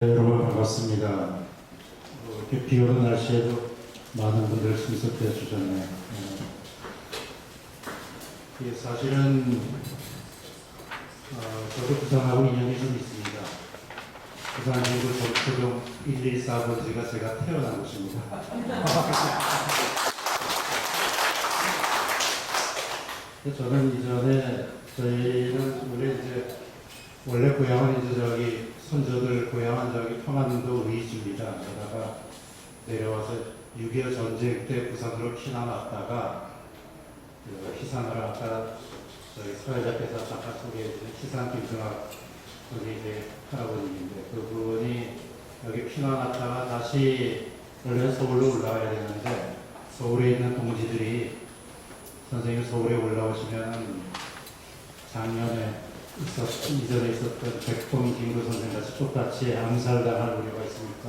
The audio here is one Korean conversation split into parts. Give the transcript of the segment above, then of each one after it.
여러분 반갑습니다. 이렇게 비 오는 날씨에도 많은 분들 참석해 주셨네요. 이게 사실은 저도 부산하고 인연이 좀 있습니다. 부산 중구 정초동 114번지가 제가 태어난 곳입니다. 저는 이전에 저희는 원래 고향은 이제 저기 선조들 고향은 저기 평안도 의주입니다. 그러다가 내려와서 6.25 전쟁 때 부산으로 피난 왔다가 희산을 아까 저희 사회자께서 잠깐 소개해주신 희산 김승학 분이 이제 할아버님인데 그분이 여기 피난 왔다가 다시 원래 서울로 올라와야 되는데 서울에 있는 동지들이 선생님 서울에 올라오시면 작년에 이전에 있었던 백봉 김구 선생 같이 똑같이 암살당할 우려가 있으니까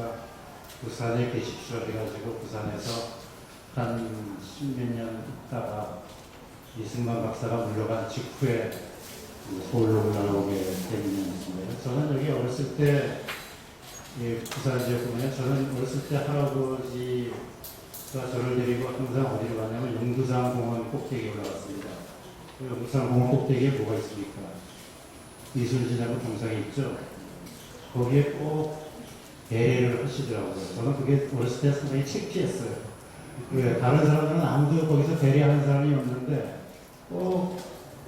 부산에 계십시오 해가지고 부산에서 한 십몇 년 있다가 이승만 박사가 물러간 직후에 서울로 올라오게 된 인연이었습니다. 저는 여기 어렸을 때 부산 지역구면 저는 어렸을 때 할아버지가 저를 데리고 항상 어디로 가냐면 용두산 공원 꼭대기에 올라갔습니다. 용두산 공원 꼭대기에 뭐가 있습니까? 미술진하고 동상이 있죠. 거기에 꼭 배례를 하시더라고요. 저는 그게 어렸을 때 상당히 창피했어요. 왜 다른 사람들은 아무도 거기서 배례하는 사람이 없는데 꼭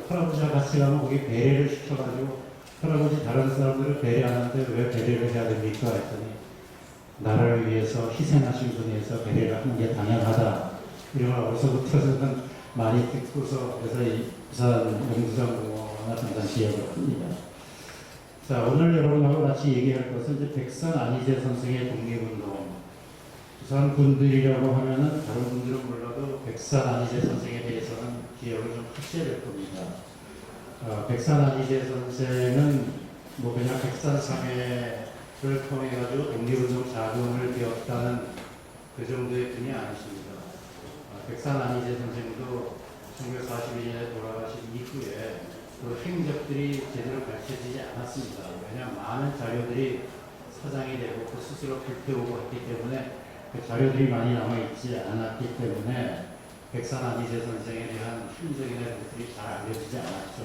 할아버지와 같이 가면 거기 배례를 시켜가지고 할아버지 다른 사람들을 배례하는데 왜 배례를 해야 됩니까? 했더니 나라를 위해서 희생하신 분에 의해서 배례를 하는 게 당연하다. 이런 걸 어디서부터 저는 많이 듣고서 그래서 이 부산 용두산 항상 기억을 합니다. 자, 오늘 여러분하고 같이 얘기할 것은 이제 백산 안희재 선생의 독립운동. 부산 군들이라고 하면은 다른 분들은 몰라도 백산 안희재 선생에 대해서는 기억을 좀 하셔야 될 겁니다. 백산 안희재 선생은 뭐 그냥 백산사회를 통해가지고 독립운동 자금을 배웠다는 그 정도의 분이 아니십니다. 백산 안희재 선생도 1942년에 돌아가신 이후에 그 행적들이 제대로 밝혀지지 않았습니다. 왜냐하면 많은 자료들이 사장이 되고 그 스스로 불태우고 했기 때문에 그 자료들이 많이 남아있지 않았기 때문에 백산 안희재 선생에 대한 행적이나 이런 것들이 잘 알려지지 않았죠.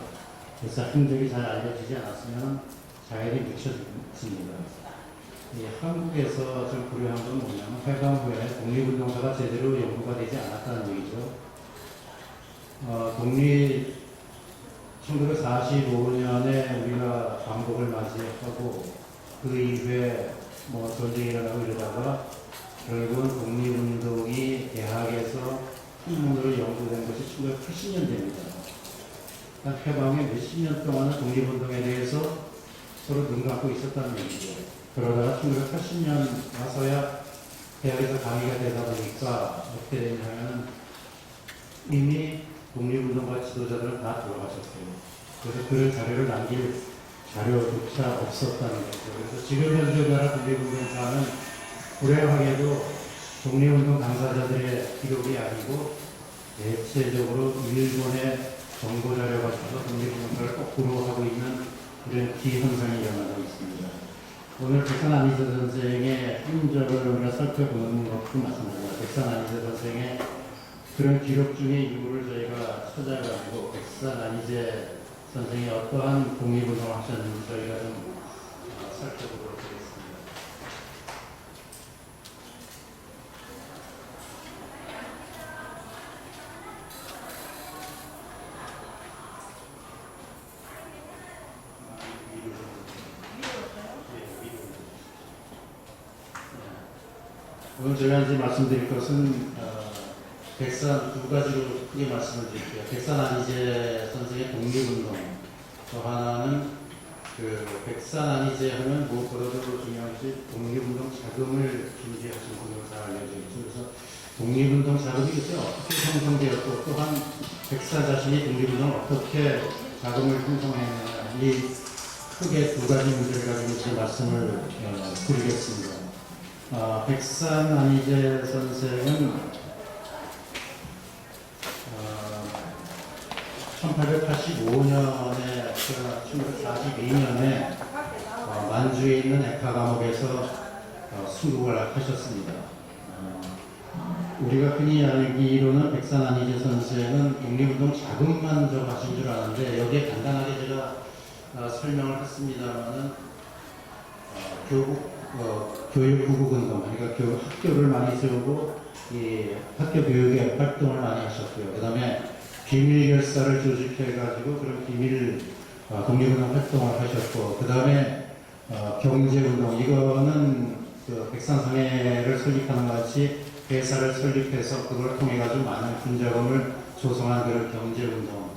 그래서 행적이 잘 알려지지 않았으면 자연이 묻혀집니다. 한국에서 좀 불효한 건 뭐냐면 해방 후에 독립운동사가 제대로 연구가 되지 않았다는 얘기죠. 1945년에 우리가 광복을 맞이하고 그 이후에 뭐 전쟁이 일어나고 이러다가 결국은 독립운동이 대학에서 학문으로 연구된 것이 1980년대입니다. 해방에 몇십 년 동안은 독립운동에 대해서 서로 눈 감고 있었다는 얘기죠. 그러다가 1980년 와서야 대학에서 강의가 되다 보니까 어떻게 되냐면 이미 독립운동가 지도자들은 다 돌아가셨어요. 그래서 그런 자료를 남길 자료조차 없었다는 거죠. 그래서 지금 현재 우리나라 독립운동사는 불행하게도 독립운동 당사자들의 기록이 아니고 대체적으로 일본의 정보자료 가지고 독립운동사를 거꾸로 하고 있는 그런 기현상이 일어나고 있습니다. 오늘 백산 안희재 선생의 흔적을 우리가 살펴보는 것도 마찬가지입니다. 백산 안희재 선생의 그런 기록 중에 일부를 저희가 찾아가지고 백산 안희재 선생이 어떠한 독립운동을 하셨는지 저희가 좀 살펴보도록 하겠습니다. 오늘 제가 이제 말씀드릴 것은 백산 두 가지로 크게 말씀을 드릴게요. 백산 안희재 선생의 독립운동. 또 하나는 백산 안희재 하면 무엇보다도 중요한 것이 독립운동 자금을 준비하신 분으로 잘 알려져 있죠. 그래서 독립운동 자금이 그때 어떻게 형성되었고 또한 백사 자신이 독립운동을 어떻게 자금을 형성했느냐 이 크게 두 가지 문제를 가지고 이제 말씀을 드리겠습니다. 백산 안희재 선생은 1885년에 1942년에 만주에 있는 에카 감옥에서 순국을 하셨습니다. 우리가 흔히 알기로는 백산 안희재 선생은 독립운동 자금만 좀 하신 줄 아는데 여기에 간단하게 제가 설명을 했습니다만은 교육구국운동, 그러니까 학교를 많이 세우고 이 학교 교육의 활동을 많이 하셨고요. 그 다음에 비밀결사를 조직해가지고 그런 비밀 독립운동 활동을 하셨고, 그 다음에 경제운동, 이거는 그 백산상해를 설립하는 것 같이 회사를 설립해서 그걸 통해 가지고 많은 군자금을 조성한 그런 경제운동,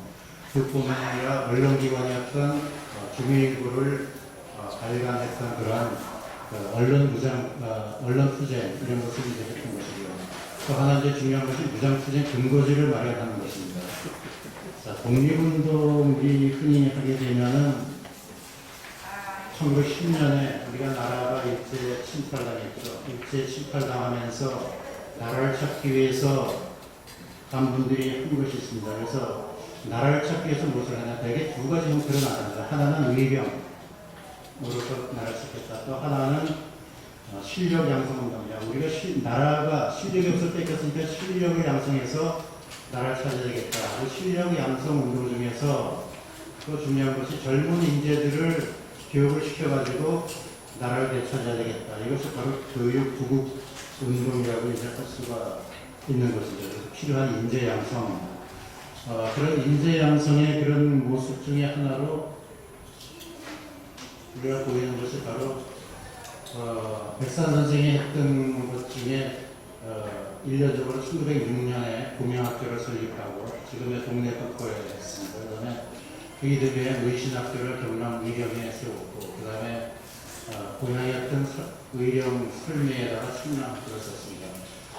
그뿐만 아니라 언론기관이었던 중일부를 발간했던 그러한 언론투쟁 이런 것을 이제 했던 것이고요. 또 하나 이제 중요한 것이 무장투쟁 근거지를 마련하는 것입니다. 자, 독립운동이 흔히 하게 되면은 1910년에 우리가 나라가 일제 침탈당했죠. 일제 침탈당하면서 나라를 찾기 위해서 간 분들이 한 것이 있습니다. 그래서 나라를 찾기 위해서 무엇을 하냐? 대개 두 가지 형태로 나갑니다. 하나는 의병으로서 나라를 찾겠다. 또 하나는 실력 양성운동이야. 우리가 나라가 실력이 없을 때 뺏겼으니까 실력을 양성해서 나라를 찾아야 되겠다. 그 실력 양성운동 중에서 또 중요한 것이 젊은 인재들을 교육을 시켜가지고 나라를 되찾아야 되겠다. 이것이 바로 교육 구국 운동이라고 이제 할 수가 있는 것이죠. 그래서 필요한 인재 양성, 그런 인재 양성의 그런 모습 중에 하나로 우리가 보이는 것이 바로 백산 선생이 했던 것 중에 일례적으로 1906년에 공영학교를 설립하고 지금의 동네 국고에 했습니다. 그 다음에 그 이듬해 의신학교를 경남 의령에 세웠고, 그 다음에 고향이었던 의령 설매에다가 충남학교를 썼습니다.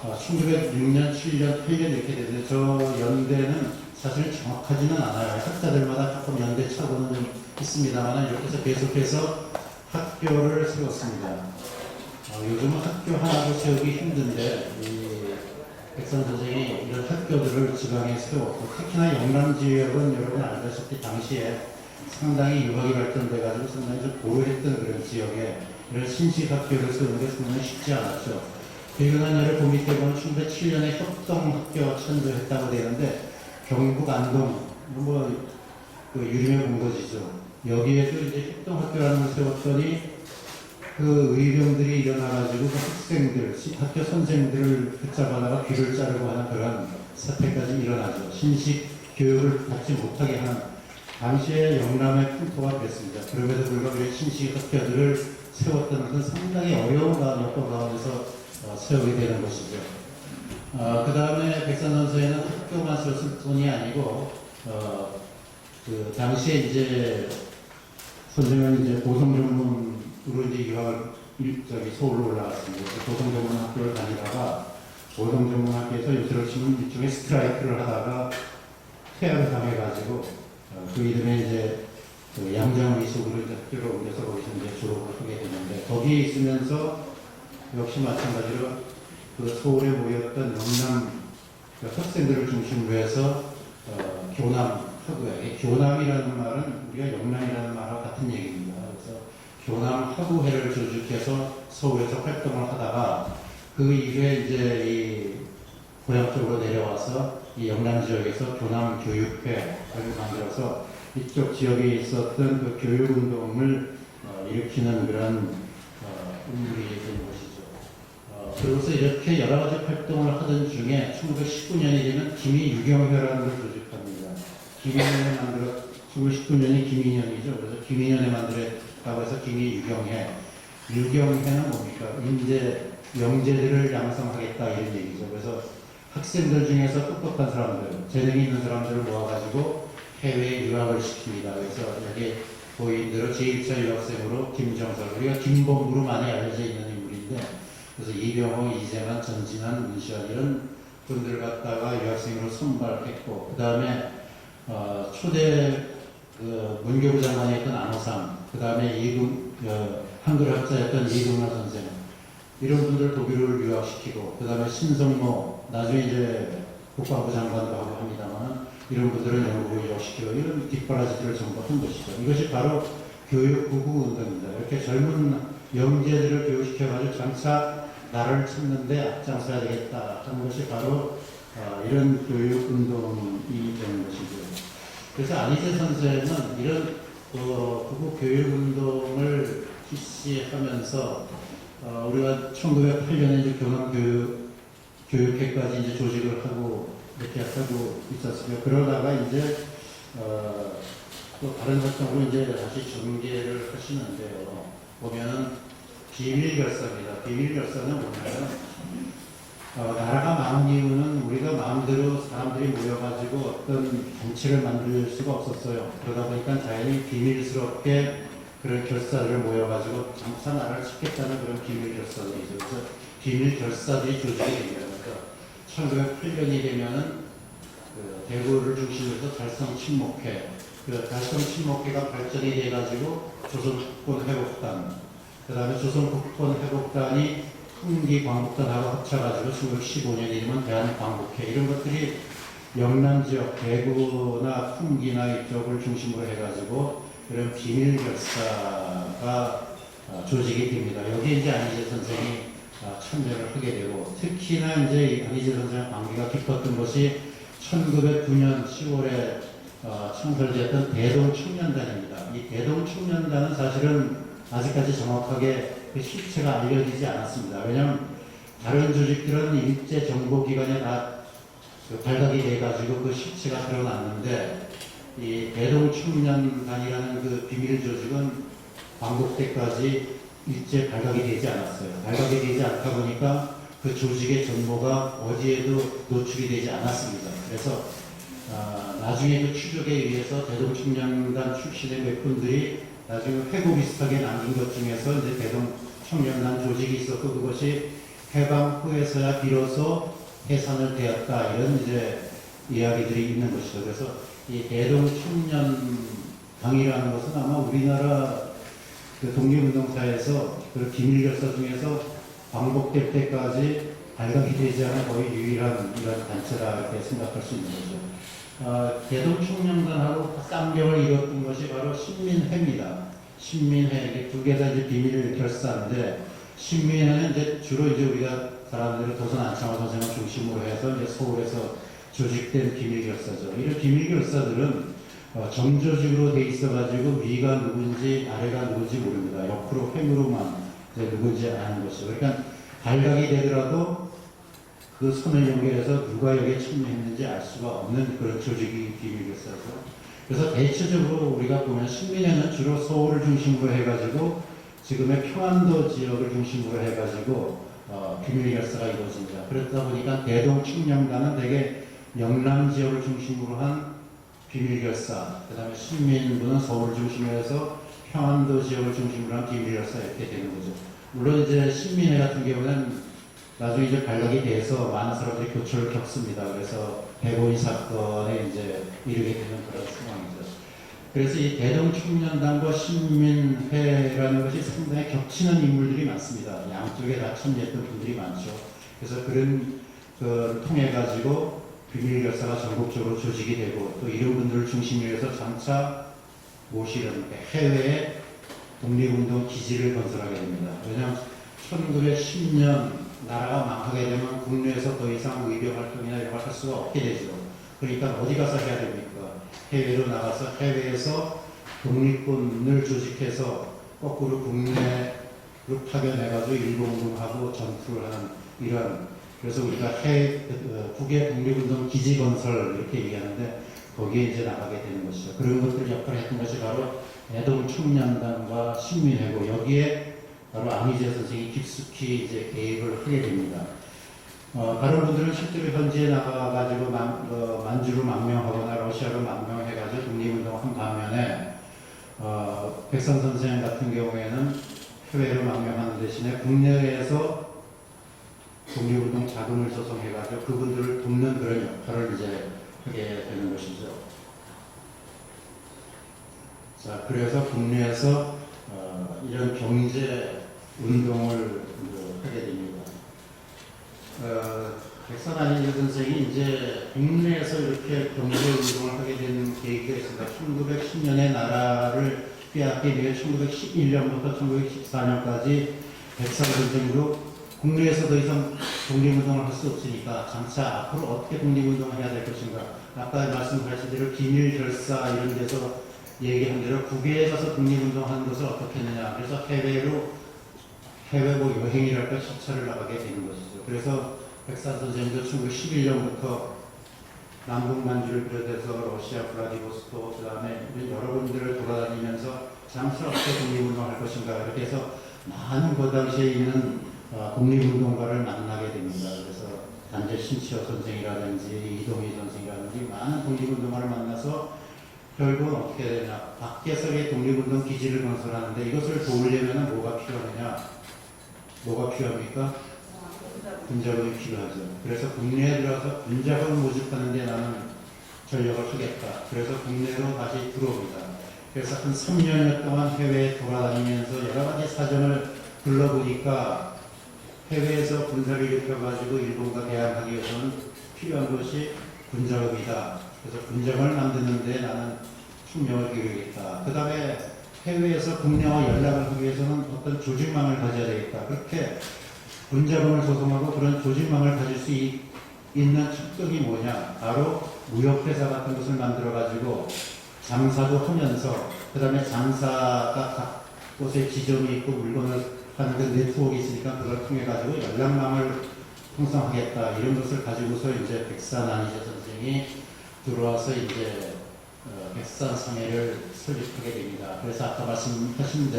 1906년, 7년, 8년 이렇게 되는데 저 연대는 사실 정확하지는 않아요. 학자들마다 조금 연대 차고는 좀 있습니다만 이렇게 해서 계속해서 학교를 세웠습니다. 요즘은 학교 하나도 세우기 힘든데 백선 선생이 이런 학교들을 지방에 세웠고, 특히나 영남 지역은 여러분 알다시피 당시에 상당히 유학이 발전돼가지고 상당히 좀 고려했던 그런 지역에 이런 신식 학교를 세우는 게 상당히 쉽지 않았죠. 비근한 예를 그 밑에 보면 1907년에 협동학교 천도했다고 되는데 경북 안동 그 유림의 본거지죠. 여기에도 이제 협동학교라는 걸 세웠더니 그 의병들이 일어나가지고 그 학생들, 학교 선생들을 붙잡아다가 귀를 자르고 하는 그런 사태까지 일어나죠. 신식 교육을 받지 못하게 하는 당시에 영남의 풍토가 그랬습니다. 그럼에도 불구하고 신식 학교들을 세웠던 것은 상당히 어려운 여건 가운데서 세우게 되는 것이죠. 그 다음에 백산 선생은 학교만 세웠을 뿐이 아니고 그 당시에 이제 선생은 이제 고성 전문으로 이제 유학을 서울로 올라갔습니다. 고성 전문 학교를 다니다가 고성 전문 학교에서 요새로 치면 일종의 스트라이크를 하다가 퇴학을 당해가지고 그 이름에 이제 그 양정미숙으로 이제 학교를 옮겨서 거기서 이제 졸업을 하게 되는데, 거기에 있으면서 역시 마찬가지로 그 서울에 모였던 영남 그 학생들을 중심으로 해서 교남학우회, 교남이라는 말은 우리가 영남이라는 말과 같은 얘기입니다. 그래서 교남학우회를 조직해서 서울에서 활동을 하다가 그 이후에 이제 이 고향 쪽으로 내려와서 이 영남 지역에서 교남교육회를 만들어서 이쪽 지역에 있었던 그 교육운동을 일으키는 그런 인물이 된 것이죠. 그래서 이렇게 여러 가지 활동을 하던 중에 1919년이 되면 김희유경회라는 걸 조직합니다. 김희년에 1919년이 김희년이죠. 그래서 김희년에 만들었다고 해서 김희유경회. 유경회는 뭡니까? 영재들을 양성하겠다 이런 얘기죠. 그래서 학생들 중에서 똑똑한 사람들, 재능이 있는 사람들을 모아가지고 해외에 유학을 시킵니다. 그래서 여기 보인 대로 제1차 유학생으로 김정설, 우리가 김범구로 많이 알려져 있는 인물인데, 그래서 이병호, 이재만, 전진환, 문시환 이런 분들을 갖다가 유학생으로 선발했고, 그 다음에 초대 문교부 장관이었던 안호상, 그 다음에 한글학자였던 이근화 선생, 이런 분들 독일을 유학시키고, 그 다음에 신성모, 나중에 이제 국방부 장관도 하고 합니다만, 이런 분들은 영국을 유학시키고, 이런 뒷바라지들을 전부 한 것이죠. 이것이 바로 교육 구구 운동입니다. 이렇게 젊은 영재들을 교육시켜가지고 장차 나라를 찾는데 앞장서야 되겠다 하는 것이 바로 이런 교육 운동이 되는 것이죠. 그래서 안희재 선생은 이런 구구 교육 운동을 실시하면서 우리가 1908년에 이제 교육회까지 이제 조직을 하고 이렇게 하고 있었습니다. 그러다가 이제 또 다른 활동으로 이제 다시 전개를 하시는데요. 보면은 비밀결사입니다. 비밀결사는 뭐냐면 나라가 망한 이유는 우리가 마음대로 사람들이 모여가지고 어떤 단체를 만들 수가 없었어요. 그러다 보니까 자연히 비밀스럽게 그런 결사들을 모여가지고 장차 나라를 찾겠다는 그런 비밀결사들이죠. 그래서 비밀결사들이 조직이 됩니다. 그러니까 1908년이 되면은 대구를 중심으로 해서 달성 친목회, 달성 친목회가 발전이 돼가지고 조선 국권 회복단, 그 다음에 조선 국권 회복단이 풍기 광복단하고 합쳐가지고 1915년이 되면 대한광복회, 이런 것들이 영남 지역 대구나 풍기나 이쪽을 중심으로 해가지고 이런 비밀결사가 조직이 됩니다. 여기에 이제 안희재 선생이 참여를 하게 되고, 특히나 이제 안희재 선생의 관계가 깊었던 것이 1909년 10월에 창설되었던 대동청년단입니다. 이 대동청년단은 사실은 아직까지 정확하게 그 실체가 알려지지 않았습니다. 왜냐하면 다른 조직들은 일제 정보기관에 다 발각이 돼가지고 그 실체가 드러났는데, 이 대동청년단이라는 그 비밀 조직은 광복 때까지 일제 발각이 되지 않았어요. 발각이 되지 않다 보니까 그 조직의 정보가 어디에도 노출이 되지 않았습니다. 그래서 나중에 그 추적에 의해서 대동청년단 출신의 몇 분들이 나중에 회고 비슷하게 남긴 것 중에서 이제 대동청년단 조직이 있었고, 그것이 해방 후에서야 비로소 해산을 되었다, 이런 이제 이야기들이 있는 것이죠. 그래서 이 대동청년당이라는 것은 아마 우리나라 그 독립운동사에서 그 비밀결사 중에서 광복될 때까지 발각이 되지 않은 거의 유일한 이런 단체다, 이렇게 생각할 수 있는 거죠. 대동청년단하고 쌍벽을 이뤘던 것이 바로 신민회입니다. 신민회, 이게 두 개 다 이제 비밀결사인데, 신민회는 이제 주로 이제 우리가 사람들이 도선 안창호 선생을 중심으로 해서 이제 서울에서 조직된 비밀결사죠. 이런 비밀결사들은 정조직으로 돼 있어가지고 위가 누군지 아래가 누군지 모릅니다. 옆으로 횡으로만 이제 누군지 아는 것이죠. 그러니까 발각이 되더라도 그 선을 연결해서 누가 여기에 참여했는지 알 수가 없는 그런 조직이 비밀결사죠. 그래서 대체적으로 우리가 보면 신민회는 주로 서울을 중심으로 해가지고 지금의 평안도 지역을 중심으로 해가지고 비밀결사가 이루어집니다. 그렇다 보니까 대동청년단은 대개 영남 지역을 중심으로 한 비밀결사, 그 다음에 신민부는 서울을 중심으로 해서 평안도 지역을 중심으로 한 비밀결사, 이렇게 되는 거죠. 물론 이제 신민회 같은 경우는 나중에 이제 발각이 돼서 많은 사람들이 고초를 겪습니다. 그래서 배고인 사건에 이제 이르게 되는 그런 상황이죠. 그래서 이 대동청년단과 신민회라는 것이 상당히 겹치는 인물들이 많습니다. 양쪽에 다 참여했던 분들이 많죠. 그래서 그런 통해 가지고 비밀결사가 전국적으로 조직이 되고, 또 이런 분들을 중심으로 해서 장차 모시는 해외에 독립운동 기지를 건설하게 됩니다. 왜냐하면 1910년 나라가 망하게 되면 국내에서 더 이상 의료 활동이나 이런 걸 할 수가 없게 되죠. 그러니까 어디 가서 해야 됩니까? 해외로 나가서 해외에서 독립군을 조직해서 거꾸로 국내로 파견해가지고 일본군하고 전투를 하는 이런, 그래서 우리가 국외 독립운동 기지 건설 이렇게 얘기하는데, 거기에 이제 나가게 되는 것이죠. 그런 것들 역할을 했던 것이 바로 대동청년단과 신민회고, 여기에 바로 안희재 선생이 깊숙이 이제 개입을 하게 됩니다. 다른 분들은 실제로 현지에 나가가지고 만주로 망명하거나 러시아로 망명해가지고 독립운동한 반면에 백선 선생 같은 경우에는 해외로 망명하는 대신에 국내에서 독립운동 자금을 조성해가지고 그분들을 돕는 그런 역할을 이제 하게 되는 것이죠. 자, 그래서 국내에서 이런 경제 운동을 하게 됩니다. 백선 안희재 선생이 이제 국내에서 이렇게 경제 운동을 하게 된 계기가 있습니다. 1910년에 나라를 빼앗긴 1911년부터 1914년까지 백사전쟁으로 국내에서 더 이상 독립운동을 할 수 없으니까 장차 앞으로 어떻게 독립운동을 해야 될 것인가. 아까 말씀하신 대로 기밀 결사 이런 데서 얘기한 대로 국외에 가서 독립운동하는 것을 어떻게 했느냐. 그래서 해외 여행이랄까 시차를 나가게 되는 것이죠. 그래서 백사전쟁도 1911년부터 남북만주를 비롯해서 러시아, 블라디보스토크, 그 다음에 여러 군데를 돌아다니면서 장차 어떻게 독립운동할 것인가 이렇게 해서 많은 그 당시에 있는 독립운동가를 만나게 됩니다. 그래서 단재 신치호 선생이라든지 이동희 선생이라든지 많은 독립운동가를 만나서 결국은 어떻게 되냐. 밖에서의 독립운동 기지를 건설하는데 이것을 도우려면 뭐가 필요하느냐. 뭐가 필요합니까? 군자금이 필요하죠. 그래서 국내에 들어서 군자금 모집하는데 나는 전력을 하겠다. 그래서 국내로 다시 들어옵니다. 그래서 한 3년여 동안 해외에 돌아다니면서 여러 가지 사정을 불러보니까 해외에서 군사를 일으켜가지고 일본과 대항하기 위해서는 필요한 것이 군자금이다. 그래서 군자금을 만드는데 나는 총력을 기울이겠다. 그 다음에 해외에서 국내와 연락을 하기 위해서는 어떤 조직망을 가져야 되겠다. 그렇게 군자금을 조성하고 그런 조직망을 가질 수 있는 척도이 뭐냐. 바로 무역회사 같은 것을 만들어가지고 장사도 하면서 그 다음에 장사가 각 곳에 지점이 있고 물건을 하는 그 네트워크가 있으니까 그걸 통해 가지고 연락망을 형성하겠다 이런 것을 가지고서 이제 백산안이제 선생이 들어와서 이제 백산상해를 설립하게 됩니다. 그래서 아까 말씀드린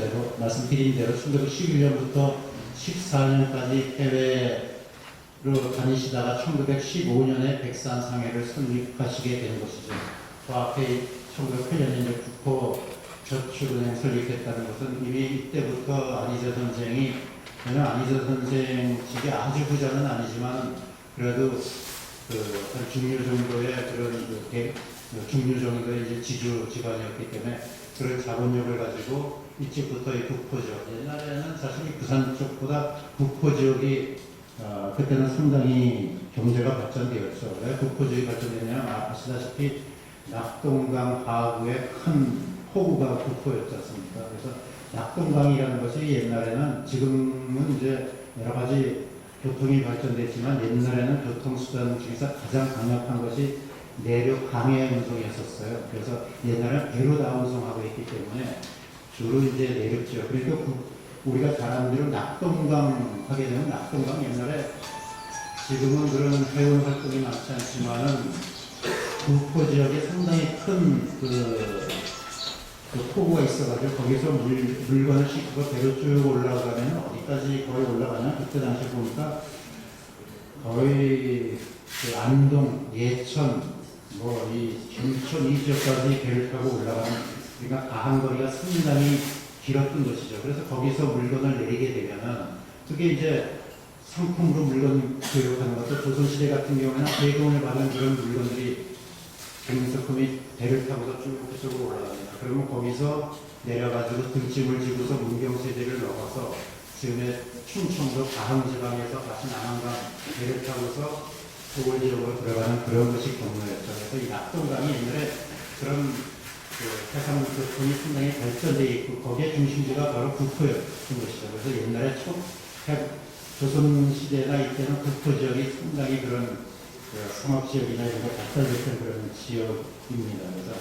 대로 1911년부터 14년까지 해외로 다니시다가 1915년에 백산상해를 설립하시게 된 것이죠. 그 앞에 1908년에 이제 국호저축은행 설립했다는 것은 이미 이때부터 안희저 선생이, 그냥 안희저 선생 집이 아주 부자는 아니지만 그래도 한 중류 정도의 중류 정도의 이제 지주 집안이었기 때문에 그런 자본력을 가지고 이쪽부터 이 북포 지역, 옛날에는 사실 이 부산 쪽보다 북포 지역이 그때는 상당히 경제가 발전되었죠. 왜 북포 지역이 발전되냐? 아시다시피 낙동강 하구의 큰 호구가 북포였지 않습니까? 그래서 낙동강이라는 것이 옛날에는, 지금은 이제 여러 가지 교통이 발전됐지만 옛날에는 교통수단 중에서 가장 강력한 것이 내륙 강해 운송이었었어요. 그래서 옛날에는 배로 다 운송하고 있기 때문에 주로 이제 내륙 지역. 그러니까 우리가 잘 아는 대로 낙동강 하게 되면 낙동강 옛날에, 지금은 그런 해운 활동이 많지 않지만은 북포 지역에 상당히 큰 포구가 있어가지고 거기서 물건을 싣고 배로 쭉 올라가면 어디까지 거의 올라가냐? 그때 당시에 보니까 거의 안동, 예천, 이 김천 이 지역까지 배를 타고 올라가는, 그러니까 가한 거리가 상당히 길었던 것이죠. 그래서 거기서 물건을 내리게 되면은 그게 이제 상품으로 물건 교육하는 것도, 조선시대 같은 경우에는 대금을 받은 그런 물건들이 금속품이 배를 타고서 쭉 그쪽으로 올라갑니다. 그러면 거기서 내려가지고 등짐을 지고서 문경세제를 넘어서 지금의 충청도 가항지방에서 다시 남한강 배를 타고서 서울 지역으로 들어가는 그런 것이 경로였죠. 그래서 이 낙동강이 옛날에 그런 해상 교통이 상당히 발전되어 있고 거기에 중심지가 바로 북포였던 것이죠. 그래서 옛날에 조선시대나 이때는 북포 지역이 상당히 그런 상업지역이나 이런 거 발달됐던 그런 지역입니다. 그래서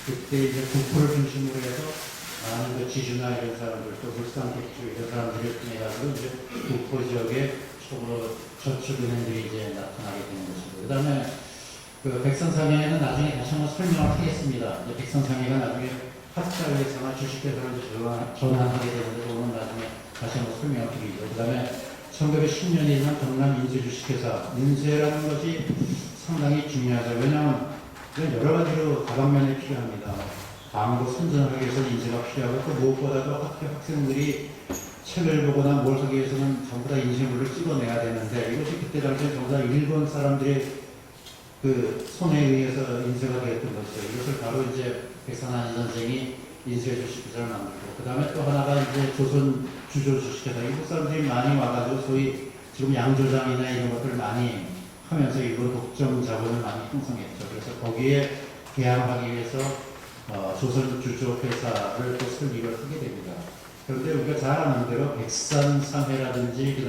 그때 이제 북포를 중심으로 해서 많은 지주나 이런 사람들, 또 물산 객주 이런 사람들을 통해가지고 이제 북포 지역에 초로 저축은행들이 이제 나타나게 되는 것이고, 그 다음에 백선상해는 나중에 다시 한번 설명을 하겠습니다. 백선상해가 나중에 학자회사나 주식회사로 전환하게 되는데 그거는 나중에 다시 한번 설명을 드리죠. 그 다음에 1910년에 있는 경남인쇄주식회사, 인쇄라는 것이 상당히 중요하죠. 왜냐하면 여러 가지로 다방면이 필요합니다. 광고 선전하기 위해서 인쇄가 필요하고, 또 무엇보다도 학생들이 책을 보거나 뭘 하기 위해서는 전부 다 인쇄물을 찍어내야 되는데, 이것이 그때 당시에 전부 다 일본 사람들의 손에 의해서 인쇄가 되었던 것이죠. 이것을 바로 이제 백선한 선생이 인쇄주식회사를 만들고, 그 다음에 또 하나가 이제 조선 주조주식회사. 일본 사람들이 많이 와가지고 소위 지금 양조장이나 이런 것들을 많이 하면서 일본 독점 자본을 많이 형성했죠. 그래서 거기에 개항하기 위해서 조선 주조 회사를 또 설립을 하게 됩니다. 그런데 우리가 잘 아는 대로 백산상회라든지